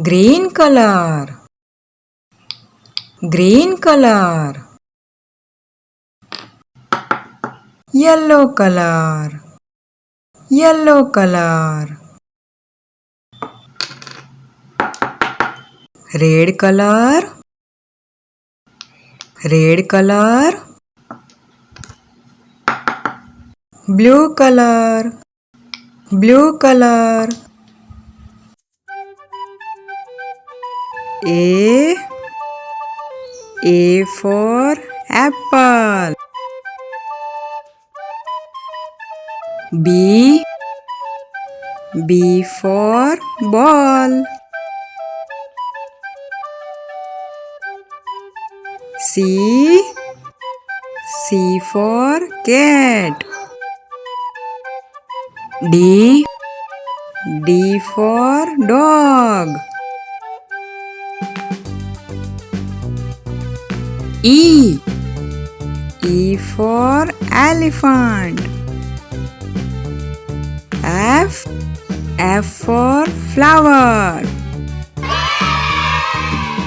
green color, green color. Yellow color, yellow color. Red color, red color. Blue color, blue color. A for apple. B for ball. C for cat. D for dog. E for elephant. F for flower.